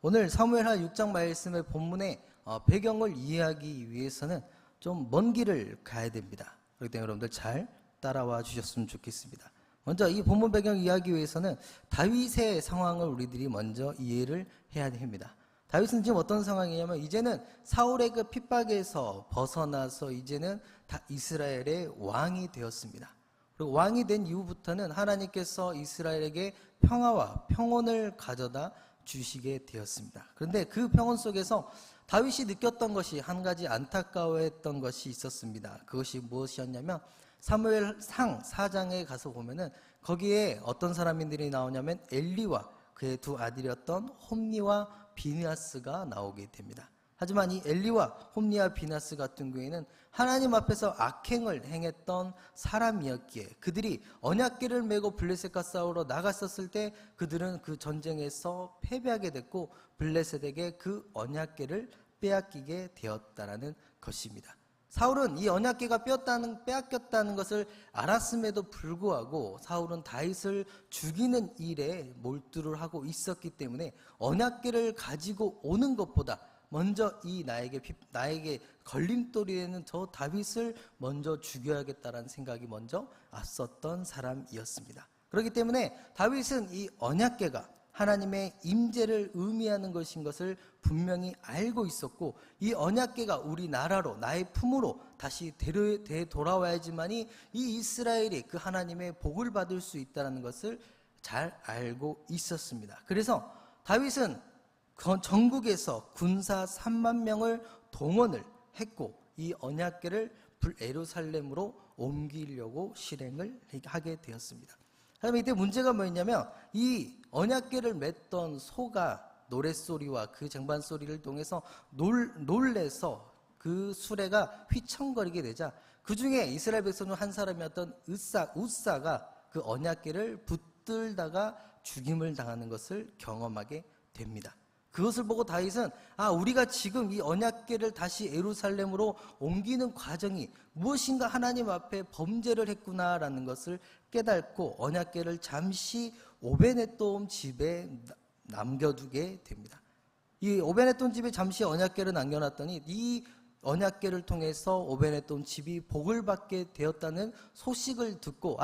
오늘 사무엘하 6장 말씀의 본문의 배경을 이해하기 위해서는 좀 먼 길을 가야 됩니다. 그렇기 때문에 여러분들 잘 따라와 주셨으면 좋겠습니다. 먼저 이 본문 배경 이해하기 위해서는 다윗의 상황을 우리들이 먼저 이해를 해야 됩니다. 다윗은 지금 어떤 상황이냐면 이제는 사울의 그 핍박에서 벗어나서 이제는 다 이스라엘의 왕이 되었습니다. 그리고 왕이 된 이후부터는 하나님께서 이스라엘에게 평화와 평온을 가져다 주시게 되었습니다. 그런데 그 평온 속에서 다윗이 느꼈던 것이 한 가지 안타까워했던 것이 있었습니다. 그것이 무엇이었냐면 사무엘상 4장에 가서 보면은 거기에 어떤 사람들이 나오냐면 엘리와 그의 두 아들이었던 홈니와 비느하스가 나오게 됩니다. 하지만 이 엘리와 홈니와 비느하스 같은 경우에는 하나님 앞에서 악행을 행했던 사람이었기에 그들이 언약궤를 메고 블레셋과 싸우러 나갔었을 때 그들은 그 전쟁에서 패배하게 됐고 블레셋에게 그 언약궤를 빼앗기게 되었다라는 것입니다. 사울은 이 언약궤가 빼앗겼다는 것을 알았음에도 불구하고 사울은 다윗을 죽이는 일에 몰두를 하고 있었기 때문에 언약궤를 가지고 오는 것보다 먼저 이 나에게 걸림돌이 되는 저 다윗을 먼저 죽여야겠다라는 생각이 먼저 앞섰던 사람이었습니다. 그렇기 때문에 다윗은 이 언약궤가 하나님의 임재를 의미하는 것인 것을 분명히 알고 있었고 이 언약궤가 우리나라로 나의 품으로 다시 되돌아와야지만이 이 이스라엘이 그 하나님의 복을 받을 수 있다는 것을 잘 알고 있었습니다. 그래서 다윗은 전국에서 군사 3만 명을 동원을 했고 이 언약궤를 예루살렘으로 옮기려고 실행을 하게 되었습니다. 하지만 이때 문제가 뭐였냐면 이 언약궤를 맸던 소가 노랫소리와 그 쟁반소리를 통해서 놀래서 그 수레가 휘청거리게 되자 그 중에 이스라엘 백성 중 한 사람이었던 우사가 그 언약궤를 붙들다가 죽임을 당하는 것을 경험하게 됩니다. 그것을 보고 다윗은 우리가 지금 이 언약궤를 다시 예루살렘으로 옮기는 과정이 무엇인가 하나님 앞에 범죄를 했구나라는 것을 깨닫고 언약궤를 잠시 오베네돔 집에 남겨두게 됩니다. 이 오베네돔 집에 잠시 언약궤를 남겨놨더니 이 언약궤를 통해서 오베네돔 집이 복을 받게 되었다는 소식을 듣고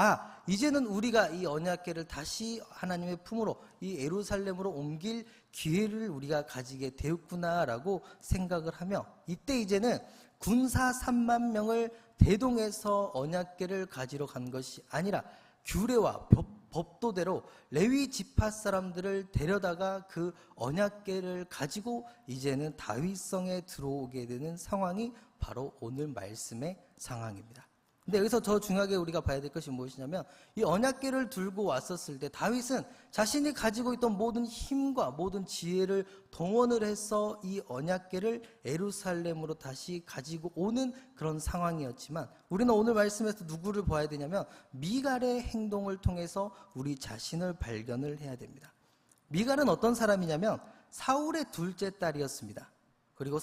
이제는 우리가 이 언약궤를 다시 하나님의 품으로 이 예루살렘으로 옮길 기회를 우리가 가지게 되었구나라고 생각을 하며 이때 이제는 군사 3만 명을 대동해서 언약궤를 가지러 간 것이 아니라 규례와 법도대로 레위 지파 사람들을 데려다가 그 언약궤를 가지고 이제는 다윗성에 들어오게 되는 상황이 바로 오늘 말씀의 상황입니다. 근데 여기서 더 중요하게 우리가 봐야 될 것이 무엇이냐면 이 언약궤를 들고 왔었을 때 다윗은 자신이 가지고 있던 모든 힘과 모든 지혜를 동원을 해서 이 언약궤를 예루살렘으로 다시 가지고 오는 그런 상황이었지만 우리는 오늘 말씀에서 누구를 봐야 되냐면 미갈의 행동을 통해서 우리 자신을 발견을 해야 됩니다. 미갈은 어떤 사람이냐면 사울의 둘째 딸이었습니다. 그리고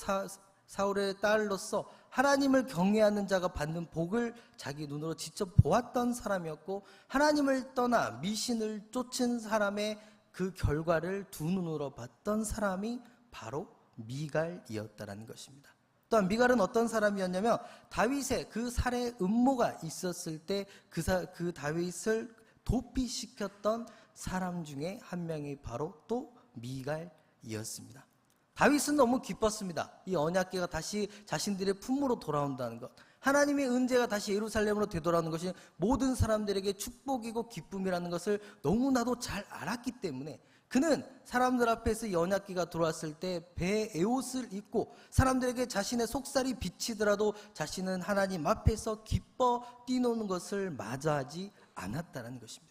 사울의 딸로서 하나님을 경외하는 자가 받는 복을 자기 눈으로 직접 보았던 사람이었고 하나님을 떠나 미신을 쫓은 사람의 그 결과를 두 눈으로 봤던 사람이 바로 미갈이었다는 것입니다. 또한 미갈은 어떤 사람이었냐면 다윗의 그 살해 음모가 있었을 때 그 다윗을 도피시켰던 사람 중에 한 명이 바로 또 미갈이었습니다. 다윗은 너무 기뻤습니다. 이 언약궤가 다시 자신들의 품으로 돌아온다는 것, 하나님의 은혜가 다시 예루살렘으로 되돌아오는 것이 모든 사람들에게 축복이고 기쁨이라는 것을 너무나도 잘 알았기 때문에 그는 사람들 앞에서 이 언약궤가 들어왔을 때 배에 에옷을 입고 사람들에게 자신의 속살이 비치더라도 자신은 하나님 앞에서 기뻐 뛰노는 것을 마다하지 않았다는 것입니다.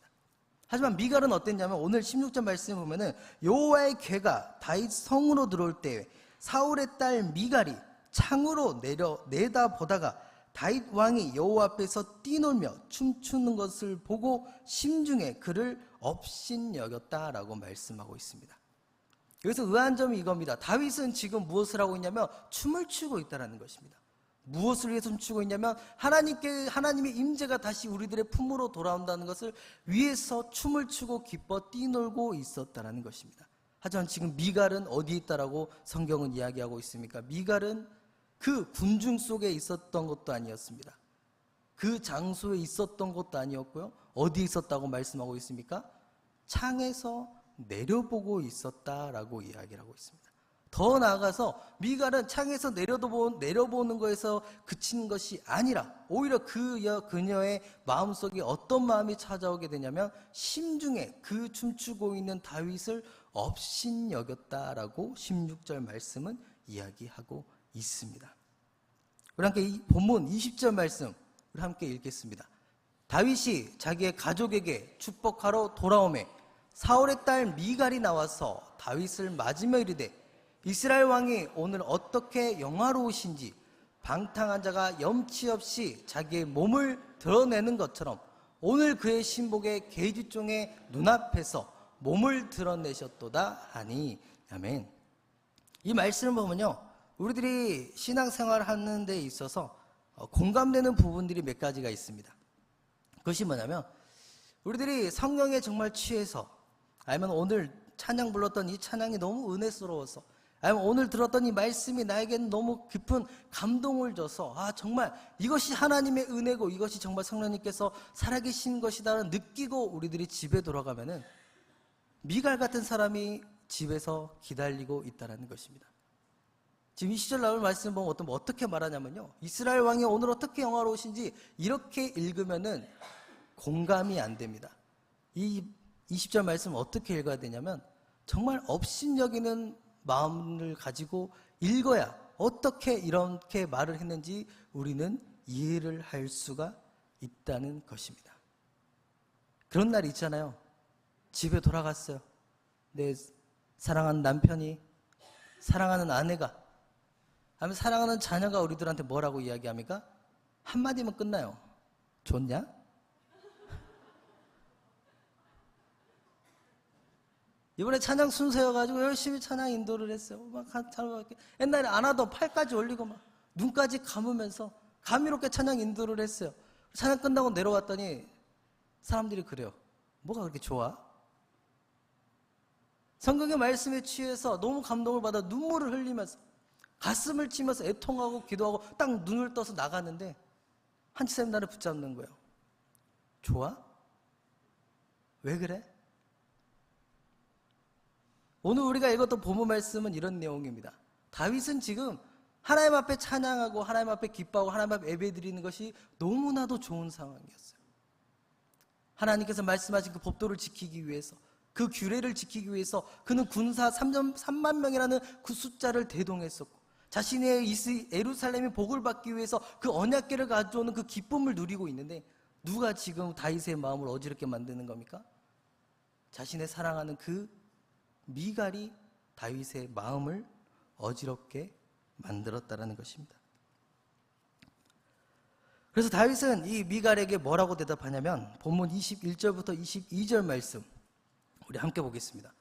하지만 미갈은 어땠냐면 오늘 16절 말씀에 보면은 여호와의 궤가 다윗 성으로 들어올 때 사울의 딸 미갈이 창으로 내다보다가 다윗 왕이 여호와 앞에서 뛰놀며 춤추는 것을 보고 심중에 그를 업신여겼다라고 말씀하고 있습니다. 여기서 의아한 점이 이겁니다. 다윗은 지금 무엇을 하고 있냐면 춤을 추고 있다는 것입니다. 무엇을 위해서 춤추고 있냐면 하나님의 임재가 다시 우리들의 품으로 돌아온다는 것을 위해서 춤을 추고 기뻐 뛰놀고 있었다는 것입니다. 하지만 지금 미갈은 어디에 있다라고 성경은 이야기하고 있습니까? 미갈은 그 군중 속에 있었던 것도 아니었습니다. 그 장소에 있었던 것도 아니었고요. 어디에 있었다고 말씀하고 있습니까? 창에서 내려보고 있었다라고 이야기를 하고 있습니다. 더 나아가서 미갈은 창에서 내려보는 거에서 그치는 것이 아니라 오히려 그녀의 마음속에 어떤 마음이 찾아오게 되냐면 심중에 그 춤추고 있는 다윗을 업신여겼다라고 16절 말씀은 이야기하고 있습니다. 우리 함께 이 본문 20절 말씀 우리 함께 읽겠습니다. 다윗이 자기의 가족에게 축복하러 돌아오매 사울의 딸 미갈이 나와서 다윗을 맞으며 이르되 이스라엘 왕이 오늘 어떻게 영화로우신지 방탕한 자가 염치 없이 자기의 몸을 드러내는 것처럼 오늘 그의 신복의 계집종의 눈앞에서 몸을 드러내셨도다 하니. 아멘. 이 말씀을 보면요, 우리들이 신앙생활 하는 데 있어서 공감되는 부분들이 몇 가지가 있습니다. 그것이 뭐냐면 우리들이 성령에 정말 취해서, 아니면 오늘 찬양 불렀던 이 찬양이 너무 은혜스러워서, 아니면 오늘 들었던 이 말씀이 나에게는 너무 깊은 감동을 줘서 정말 이것이 하나님의 은혜고 이것이 정말 성령님께서 살아계신 것이다라는 느끼고 우리들이 집에 돌아가면은 미갈 같은 사람이 집에서 기다리고 있다는 것입니다. 지금 이 시절 나올 말씀 보면 어떻게 말하냐면요, 이스라엘 왕이 오늘 어떻게 영화로우신지 이렇게 읽으면은 공감이 안 됩니다. 이 20절 말씀 어떻게 읽어야 되냐면 정말 업신여기는 마음을 가지고 읽어야 어떻게 이렇게 말을 했는지 우리는 이해를 할 수가 있다는 것입니다. 그런 날이 있잖아요. 집에 돌아갔어요. 내 사랑하는 남편이, 사랑하는 아내가, 아니면 사랑하는 자녀가 우리들한테 뭐라고 이야기합니까? 한마디면 끝나요. 좋냐? 이번에 찬양 순서여가지고 열심히 찬양 인도를 했어요. 옛날에 안 하던 팔까지 올리고 막 눈까지 감으면서 감미롭게 찬양 인도를 했어요. 찬양 끝나고 내려왔더니 사람들이 그래요. 뭐가 그렇게 좋아? 성경의 말씀에 취해서 너무 감동을 받아 눈물을 흘리면서 가슴을 치면서 애통하고 기도하고 딱 눈을 떠서 나갔는데 한치쌤 나를 붙잡는 거예요. 좋아? 왜 그래? 오늘 우리가 읽었던 본문 말씀은 이런 내용입니다. 다윗은 지금 하나님 앞에 찬양하고 하나님 앞에 기뻐하고 하나님 앞에 예배드리는 것이 너무나도 좋은 상황이었어요. 하나님께서 말씀하신 그 법도를 지키기 위해서, 그 규례를 지키기 위해서 그는 군사 3만 명이라는 그 숫자를 대동했었고, 자신의 예루살렘의 복을 받기 위해서 그 언약궤를 가져오는 그 기쁨을 누리고 있는데 누가 지금 다윗의 마음을 어지럽게 만드는 겁니까? 자신의 사랑하는 그 미갈이 다윗의 마음을 어지럽게 만들었다는 것입니다. 그래서 다윗은 이 미갈에게 뭐라고 대답하냐면 본문 21절부터 22절 말씀 우리 함께 보겠습니다.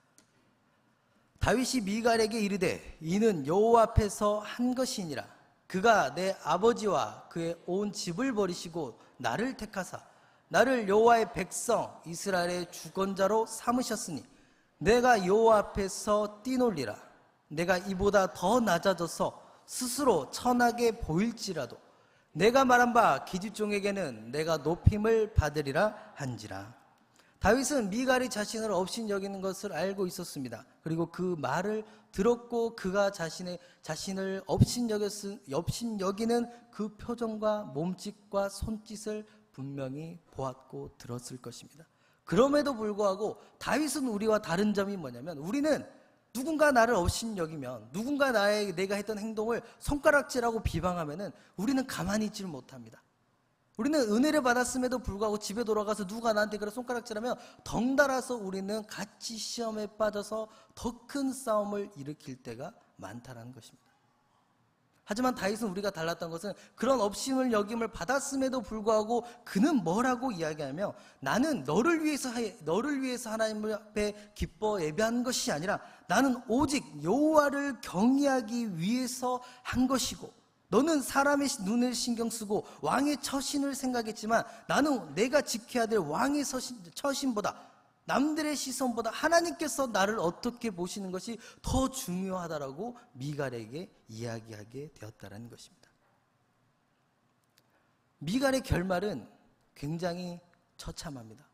다윗이 미갈에게 이르되 이는 여호와 앞에서 한 것이니라. 그가 내 아버지와 그의 온 집을 버리시고 나를 택하사 나를 여호와의 백성 이스라엘의 주권자로 삼으셨으니 내가 여호와 앞에서 뛰놀리라. 내가 이보다 더 낮아져서 스스로 천하게 보일지라도 내가 말한 바 기집종에게는 내가 높임을 받으리라 한지라. 다윗은 미갈이 자신을 업신여기는 것을 알고 있었습니다. 그리고 그 말을 들었고 그가 자신을 업신여기는 그 표정과 몸짓과 손짓을 분명히 보았고 들었을 것입니다. 그럼에도 불구하고 다윗은 우리와 다른 점이 뭐냐면 우리는 누군가 나를 업신여기면, 누군가 내가 했던 행동을 손가락질하고 비방하면은 우리는 가만히 있지를 못합니다. 우리는 은혜를 받았음에도 불구하고 집에 돌아가서 누가 나한테 그런 손가락질하면 덩달아서 우리는 같이 시험에 빠져서 더 큰 싸움을 일으킬 때가 많다는 것입니다. 하지만 다윗은 우리가 달랐던 것은 그런 업신을 여김을 받았음에도 불구하고 그는 뭐라고 이야기하며 나는 너를 위해서 하나님 앞에 기뻐 예배한 것이 아니라 나는 오직 여호와를 경외하기 위해서 한 것이고, 너는 사람의 눈을 신경 쓰고 왕의 처신을 생각했지만 나는 내가 지켜야 될 왕의 처신보다 남들의 시선보다 하나님께서 나를 어떻게 보시는 것이 더 중요하다라고 미갈에게 이야기하게 되었다는 것입니다. 미갈의 결말은 굉장히 처참합니다.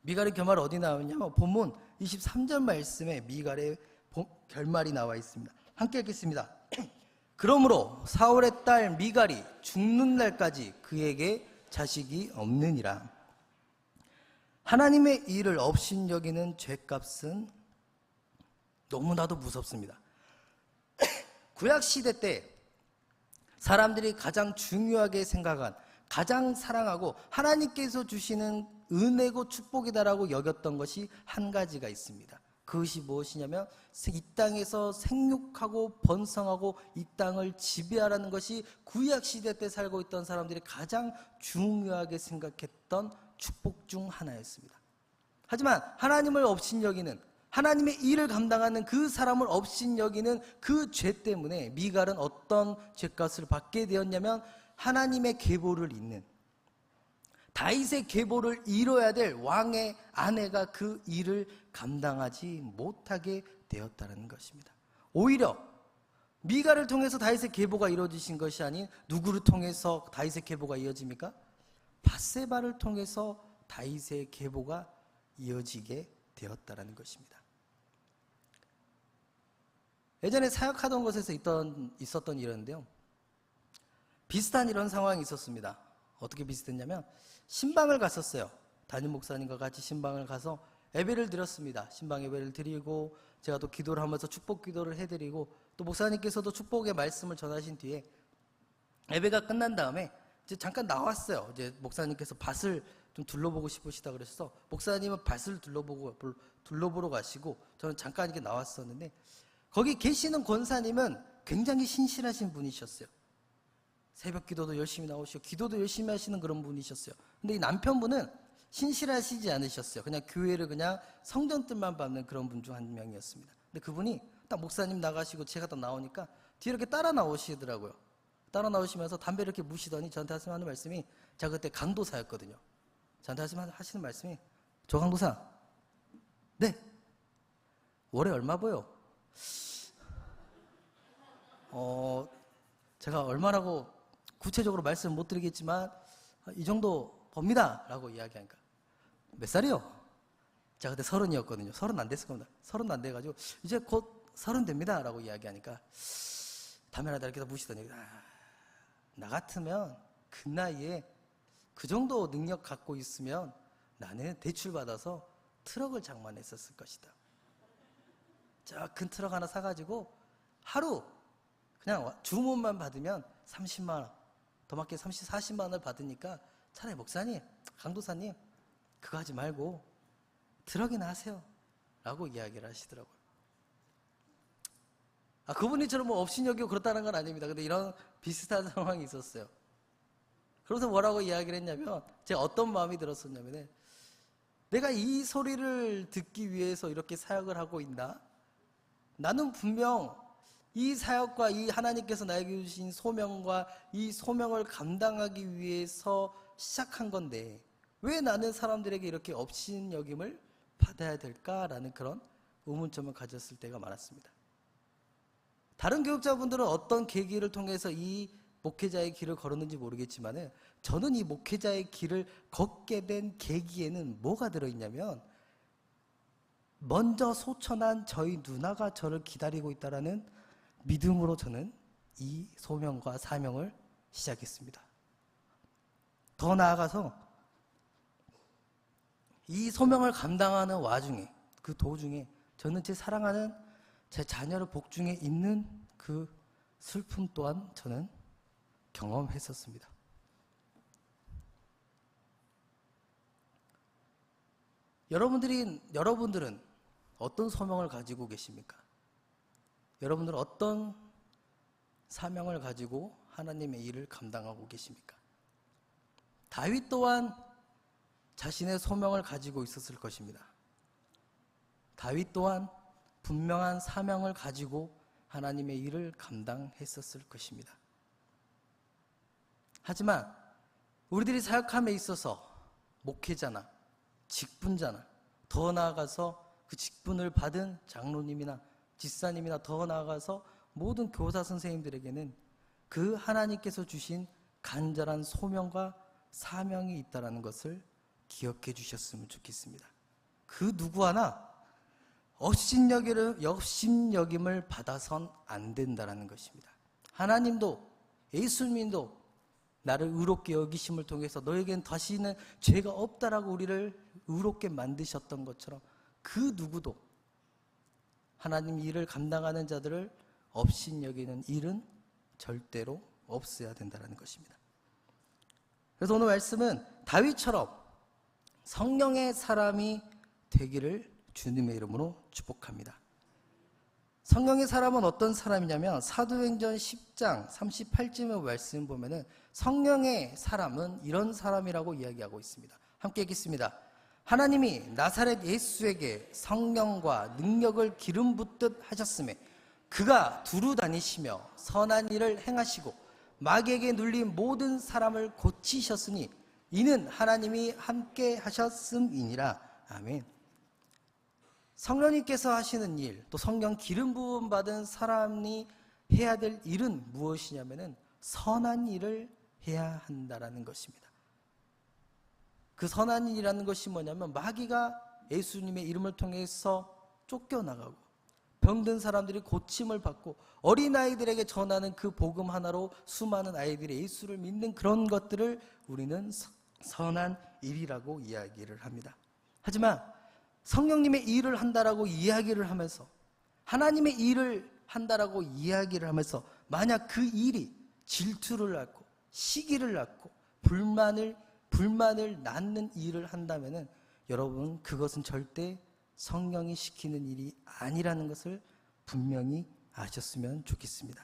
미갈의 결말 어디 나오냐면 본문 23절 말씀에 미갈의 결말이 나와 있습니다. 함께 읽겠습니다. 그러므로 사울의 딸 미갈이 죽는 날까지 그에게 자식이 없느니라. 하나님의 일을 업신여기는 죄값은 너무나도 무섭습니다. 구약시대 때 사람들이 가장 중요하게 생각한, 가장 사랑하고 하나님께서 주시는 은혜고 축복이다라고 여겼던 것이 한 가지가 있습니다. 그것이 무엇이냐면 이 땅에서 생육하고 번성하고 이 땅을 지배하라는 것이 구약시대 때 살고 있던 사람들이 가장 중요하게 생각했던 축복 중 하나였습니다. 하지만 하나님을 업신여기는, 하나님의 일을 감당하는 그 사람을 업신여기는 그 죄 때문에 미갈은 어떤 죄값을 받게 되었냐면 하나님의 계보를 잇는, 다윗의 계보를 이뤄야 될 왕의 아내가 그 일을 감당하지 못하게 되었다는 것입니다. 오히려 미갈을 통해서 다윗의 계보가 이루어지신 것이 아닌 누구를 통해서 다윗의 계보가 이어집니까? 밧세바를 통해서 다윗의 계보가 이어지게 되었다는 것입니다. 예전에 사역하던 곳에서 있었던 일인데요, 비슷한 이런 상황이 있었습니다. 어떻게 비슷했냐면 신방을 갔었어요. 담임 목사님과 같이 신방을 가서 예배를 드렸습니다. 신방 예배를 드리고 제가 또 기도를 하면서 축복 기도를 해드리고 또 목사님께서도 축복의 말씀을 전하신 뒤에 예배가 끝난 다음에 이제 잠깐 나왔어요. 이제 목사님께서 밭을 좀 둘러보고 싶으시다 그래서 목사님은 밭을 둘러보러 가시고 저는 잠깐 이렇게 나왔었는데 거기 계시는 권사님은 굉장히 신실하신 분이셨어요. 새벽 기도도 열심히 나오시고 기도도 열심히 하시는 그런 분이셨어요. 근데 이 남편분은 신실하시지 않으셨어요. 그냥 교회를 그냥 성전 뜻만 밟는 그런 분 중 한 명이었습니다. 근데 그분이 딱 목사님 나가시고 제가 딱 나오니까 뒤에 이렇게 따라 나오시더라고요. 따라 나오시면서 담배를 이렇게 무시더니 저한테 하시는 말씀이, 제가 그때 강도사였거든요. 저한테 하시는 말씀이, 조 강도사, 네, 월에 얼마 보여? 제가 얼마라고 구체적으로 말씀 못 드리겠지만 이 정도 법니다 라고 이야기하니까, 몇 살이요? 제가 그때 30이었거든요. 30 안 됐을 겁니다. 30 안 돼가지고 이제 곧 30 됩니다 라고 이야기하니까 담배 하나 이렇게 무시더니, 나 같으면 그 나이에 그 정도 능력 갖고 있으면 나는 대출받아서 트럭을 장만했었을 것이다. 저 큰 트럭 하나 사가지고 하루 그냥 주문만 받으면 30만 원, 더 많게 30, 40만 원을 받으니까 차라리 목사님, 강도사님 그거 하지 말고 트럭이나 하세요 라고 이야기를 하시더라고요. 그분이 저를 뭐 업신여기고 그렇다는 건 아닙니다. 근데 이런 비슷한 상황이 있었어요. 그래서 뭐라고 이야기를 했냐면, 제가 어떤 마음이 들었었냐면, 내가 이 소리를 듣기 위해서 이렇게 사역을 하고 있나? 나는 분명 이 사역과 이 하나님께서 나에게 주신 소명과 이 소명을 감당하기 위해서 시작한 건데 왜 나는 사람들에게 이렇게 업신여김을 받아야 될까라는 그런 의문점을 가졌을 때가 많았습니다. 다른 교육자분들은 어떤 계기를 통해서 이 목회자의 길을 걸었는지 모르겠지만 저는 이 목회자의 길을 걷게 된 계기에는 뭐가 들어있냐면, 먼저 소천한 저희 누나가 저를 기다리고 있다라는 믿음으로 저는 이 소명과 사명을 시작했습니다. 더 나아가서 이 소명을 감당하는 와중에, 그 도중에 저는 제 사랑하는 제 자녀를 복중에 있는 그 슬픔 또한 저는 경험했었습니다. 여러분들은 어떤 소명을 가지고 계십니까? 여러분들은 어떤 사명을 가지고 하나님의 일을 감당하고 계십니까? 다윗 또한 자신의 소명을 가지고 있었을 것입니다. 다윗 또한 분명한 사명을 가지고 하나님의 일을 감당했었을 것입니다. 하지만 우리들이 사역함에 있어서 목회자나 직분자나 더 나아가서 그 직분을 받은 장로님이나 집사님이나 더 나아가서 모든 교사 선생님들에게는 그 하나님께서 주신 간절한 소명과 사명이 있다는 것을 기억해 주셨으면 좋겠습니다. 그 누구 하나 업신여김을 받아선 안 된다는 것입니다. 하나님도 예수님도 나를 의롭게 여기심을 통해서 너에겐 다시는 죄가 없다라고 우리를 의롭게 만드셨던 것처럼 그 누구도 하나님 일을 감당하는 자들을 업신여기는 일은 절대로 없어야 된다는 것입니다. 그래서 오늘 말씀은 다윗처럼 성령의 사람이 되기를 주님의 이름으로 축복합니다. 성령의 사람은 어떤 사람이냐면 사도행전 10장 38절의 말씀 보면은 성령의 사람은 이런 사람이라고 이야기하고 있습니다. 함께 읽겠습니다. 하나님이 나사렛 예수에게 성령과 능력을 기름 붓듯 하셨음에 그가 두루 다니시며 선한 일을 행하시고 마귀에게 눌린 모든 사람을 고치셨으니 이는 하나님이 함께 하셨음이니라. 아멘. 성령님께서 하시는 일, 또 성령 기름 부음 받은 사람이 해야 될 일은 무엇이냐면은 선한 일을 해야 한다라는 것입니다. 그 선한 일이라는 것이 뭐냐면 마귀가 예수님의 이름을 통해서 쫓겨나가고 병든 사람들이 고침을 받고 어린아이들에게 전하는 그 복음 하나로 수많은 아이들이 예수를 믿는 그런 것들을 우리는 선한 일이라고 이야기를 합니다. 하지만 성령님의 일을 한다라고 이야기를 하면서 하나님의 일을 한다라고 이야기를 하면서 만약 그 일이 질투를 낳고 시기를 낳고 불만을 낳는 일을 한다면은 여러분 그것은 절대 성령이 시키는 일이 아니라는 것을 분명히 아셨으면 좋겠습니다.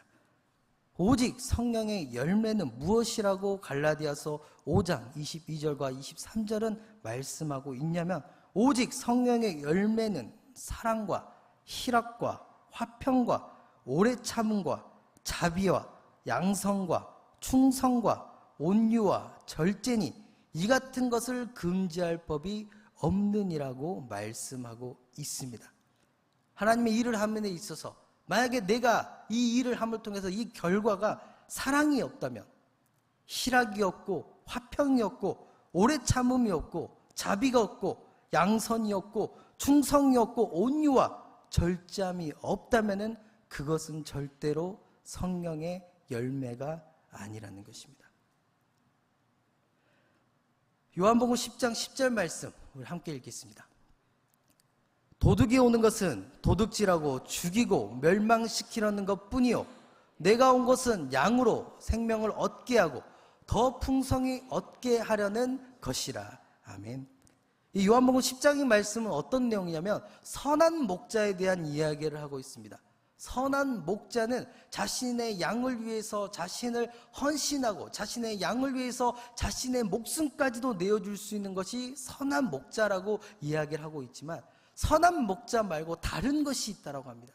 오직 성령의 열매는 무엇이라고 갈라디아서 5장 22절과 23절은 말씀하고 있냐면 오직 성령의 열매는 사랑과 희락과 화평과 오래 참음과 자비와 양성과 충성과 온유와 절제니 이 같은 것을 금지할 법이 없느니라고 말씀하고 있습니다. 하나님의 일을 함에 있어서 만약에 내가 이 일을 함을 통해서 이 결과가 사랑이 없다면 희락이 없고 화평이 없고 오래 참음이 없고 자비가 없고 양선이 없고 충성이 없고 온유와 절제함이 없다면은 그것은 절대로 성령의 열매가 아니라는 것입니다. 요한복음 10장 10절 말씀 우리 함께 읽겠습니다. 도둑이 오는 것은 도둑질하고 죽이고 멸망시키려는 것뿐이요 내가 온 것은 양으로 생명을 얻게 하고 더 풍성히 얻게 하려는 것이라. 아멘. 이 요한복음 10장의 말씀은 어떤 내용이냐면 선한 목자에 대한 이야기를 하고 있습니다. 선한 목자는 자신의 양을 위해서 자신을 헌신하고 자신의 양을 위해서 자신의 목숨까지도 내어줄 수 있는 것이 선한 목자라고 이야기를 하고 있지만 선한 목자 말고 다른 것이 있다라고 합니다.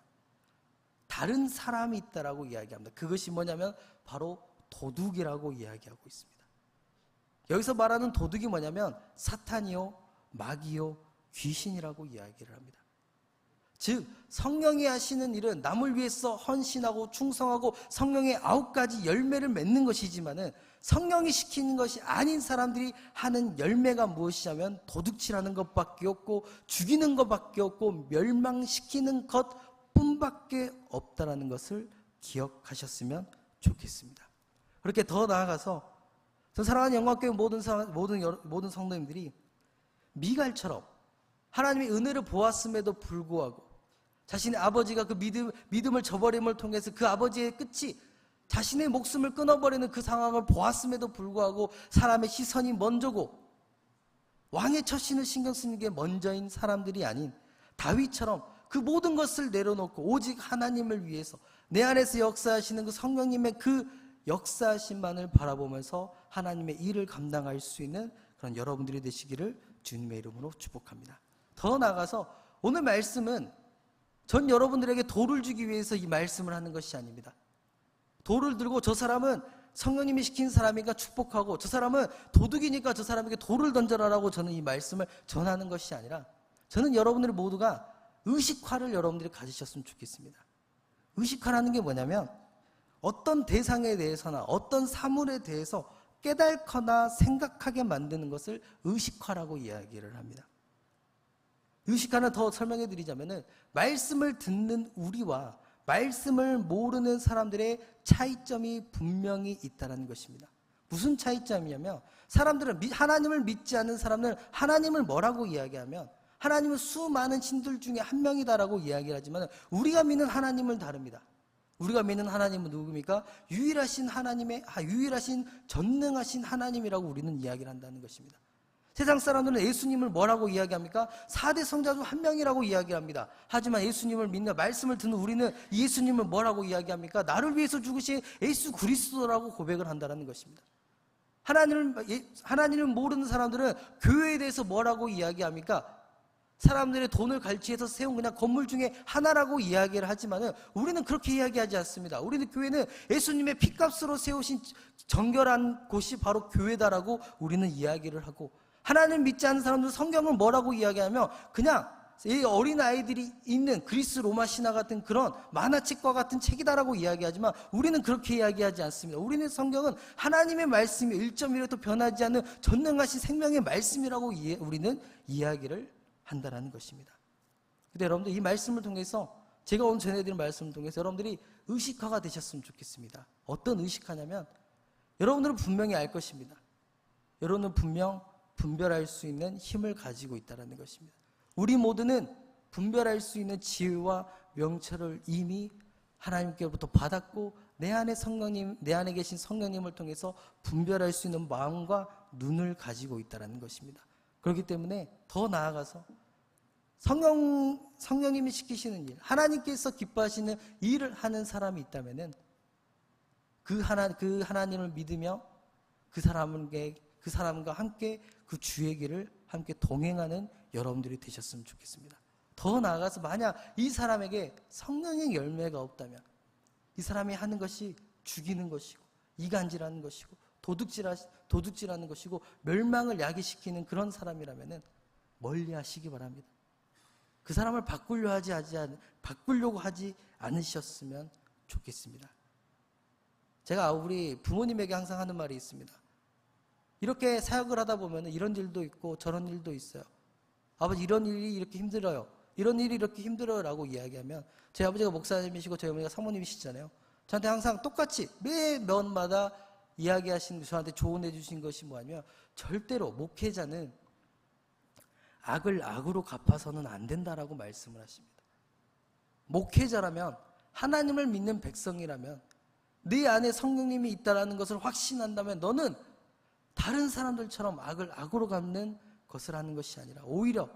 다른 사람이 있다라고 이야기합니다. 그것이 뭐냐면 바로 도둑이라고 이야기하고 있습니다. 여기서 말하는 도둑이 뭐냐면 사탄이요 마귀요 귀신이라고 이야기를 합니다. 즉 성령이 하시는 일은 남을 위해서 헌신하고 충성하고 성령의 9가지 열매를 맺는 것이지만은 성령이 시키는 것이 아닌 사람들이 하는 열매가 무엇이냐면 도둑질하는 것밖에 없고 죽이는 것밖에 없고 멸망시키는 것뿐밖에 없다라는 것을 기억하셨으면 좋겠습니다. 그렇게 더 나아가서 저 사랑하는 영광교회 모든 성도님들이 미갈처럼 하나님의 은혜를 보았음에도 불구하고 자신의 아버지가 그 믿음을 저버림을 통해서 그 아버지의 끝이 자신의 목숨을 끊어버리는 그 상황을 보았음에도 불구하고 사람의 시선이 먼저고 왕의 처신을 신경 쓰는 게 먼저인 사람들이 아닌 다윗처럼 그 모든 것을 내려놓고 오직 하나님을 위해서 내 안에서 역사하시는 그 성령님의 그 역사하심만을 바라보면서 하나님의 일을 감당할 수 있는 그런 여러분들이 되시기를 주님의 이름으로 축복합니다. 더 나아가서 오늘 말씀은 전 여러분들에게 돌을 주기 위해서 이 말씀을 하는 것이 아닙니다. 돌을 들고 저 사람은 성령님이 시킨 사람이니까 축복하고 저 사람은 도둑이니까 저 사람에게 돌을 던져라라고 저는 이 말씀을 전하는 것이 아니라 저는 여러분들 모두가 의식화를 여러분들이 가지셨으면 좋겠습니다. 의식화라는 게 뭐냐면 어떤 대상에 대해서나 어떤 사물에 대해서 깨닫거나 생각하게 만드는 것을 의식화라고 이야기를 합니다. 의식화는 더 설명해 드리자면은 말씀을 듣는 우리와 말씀을 모르는 사람들의 차이점이 분명히 있다는 것입니다. 무슨 차이점이냐면 사람들은 하나님을 믿지 않는 사람들은 하나님을 뭐라고 이야기하면 하나님은 수많은 신들 중에 한 명이다라고 이야기를 하지만 우리가 믿는 하나님은 다릅니다. 우리가 믿는 하나님은 누굽니까? 유일하신 전능하신 하나님이라고 우리는 이야기를 한다는 것입니다. 세상 사람들은 예수님을 뭐라고 이야기합니까? 4대 성자 중 한 명이라고 이야기합니다. 하지만 예수님을 믿는 말씀을 듣는 우리는 예수님을 뭐라고 이야기합니까? 나를 위해서 죽으신 예수 그리스도라고 고백을 한다는 것입니다. 하나님을 모르는 사람들은 교회에 대해서 뭐라고 이야기합니까? 사람들의 돈을 갈취해서 세운 그냥 건물 중에 하나라고 이야기를 하지만은 우리는 그렇게 이야기하지 않습니다. 우리는 교회는 예수님의 피값으로 세우신 정결한 곳이 바로 교회다라고 우리는 이야기를 하고, 하나님 믿지 않는 사람들은 성경을 뭐라고 이야기하면 그냥 이 어린아이들이 읽는 그리스 로마 신화 같은 그런 만화책과 같은 책이다라고 이야기하지만 우리는 그렇게 이야기하지 않습니다. 우리는 성경은 하나님의 말씀이 1.1도 변하지 않는 전능하신 생명의 말씀이라고 우리는 이야기를 한다는 것입니다. 근데 여러분들 이 말씀을 통해서, 제가 오늘 전해드린 말씀을 통해서 여러분들이 의식화가 되셨으면 좋겠습니다. 어떤 의식화냐면 여러분들은 분명히 알 것입니다. 여러분은 분명 분별할 수 있는 힘을 가지고 있다는 것입니다. 우리 모두는 분별할 수 있는 지혜와 명철을 이미 하나님께로부터 받았고 내 안에 계신 성령님을 통해서 분별할 수 있는 마음과 눈을 가지고 있다는 것입니다. 그렇기 때문에 더 나아가서 성령님이 시키시는 일, 하나님께서 기뻐하시는 일을 하는 사람이 있다면은 그 하나님을 믿으며 그 사람과 함께 그 주의 길을 함께 동행하는 여러분들이 되셨으면 좋겠습니다. 더 나아가서 만약 이 사람에게 성령의 열매가 없다면 이 사람이 하는 것이 죽이는 것이고 이간질하는 것이고 도둑질하는 것이고 멸망을 야기시키는 그런 사람이라면 멀리 하시기 바랍니다. 그 사람을 바꾸려고 하지 않으셨으면 좋겠습니다. 제가 우리 부모님에게 항상 하는 말이 있습니다. 이렇게 사역을 하다 보면 이런 일도 있고 저런 일도 있어요. 아버지 이런 일이 이렇게 힘들어요. 이런 일이 이렇게 힘들어요 라고 이야기하면, 제 아버지가 목사님이시고 저희 어머니가 사모님이시잖아요. 저한테 항상 똑같이 매 면마다 이야기하신, 저한테 조언해 주신 것이 뭐냐면 절대로 목회자는 악을 악으로 갚아서는 안 된다라고 말씀을 하십니다. 목회자라면, 하나님을 믿는 백성이라면, 네 안에 성령님이 있다는 것을 확신한다면 너는 다른 사람들처럼 악을 악으로 갚는 것을 하는 것이 아니라 오히려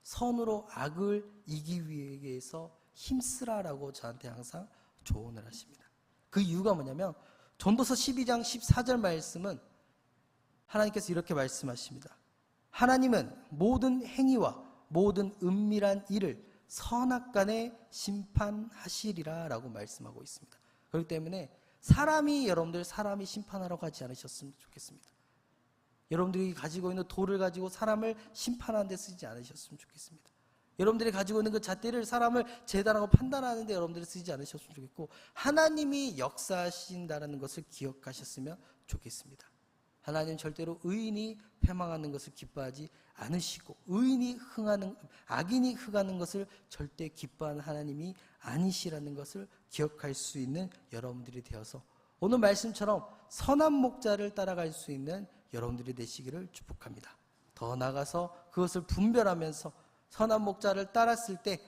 선으로 악을 이기기 위해서 힘쓰라라고 저한테 항상 조언을 하십니다. 그 이유가 뭐냐면 전도서 12장 14절 말씀은 하나님께서 이렇게 말씀하십니다. 하나님은 모든 행위와 모든 은밀한 일을 선악간에 심판하시리라 라고 말씀하고 있습니다. 그렇기 때문에 여러분들 사람이 심판하라고 하지 않으셨으면 좋겠습니다. 여러분들이 가지고 있는 돌을 가지고 사람을 심판하는 데 쓰지 않으셨으면 좋겠습니다. 여러분들이 가지고 있는 그 잣대를 사람을 재단하고 판단하는 데 여러분들이 쓰지 않으셨으면 좋겠고, 하나님이 역사하신다는 것을 기억하셨으면 좋겠습니다. 하나님 절대로 의인이 패망하는 것을 기뻐하지 않으시고 악인이 흥하는 것을 절대 기뻐하는 하나님이 아니시라는 것을 기억할 수 있는 여러분들이 되어서 오늘 말씀처럼 선한 목자를 따라갈 수 있는 여러분들이 되시기를 축복합니다. 더 나아가서 그것을 분별하면서 선한 목자를 따랐을 때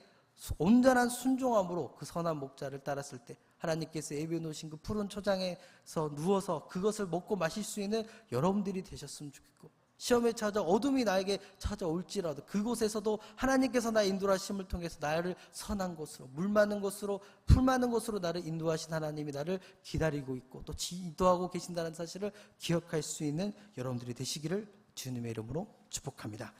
온전한 순종함으로 그 선한 목자를 따랐을 때 하나님께서 예비해 놓으신 그 푸른 초장에서 누워서 그것을 먹고 마실 수 있는 여러분들이 되셨으면 좋겠고, 시험에 어둠이 나에게 찾아올지라도 그곳에서도 하나님께서 나의 인도하심을 통해서 나를 선한 곳으로, 물 많은 곳으로, 풀 많은 곳으로 나를 인도하신 하나님이 나를 기다리고 있고 또 인도하고 계신다는 사실을 기억할 수 있는 여러분들이 되시기를 주님의 이름으로 축복합니다.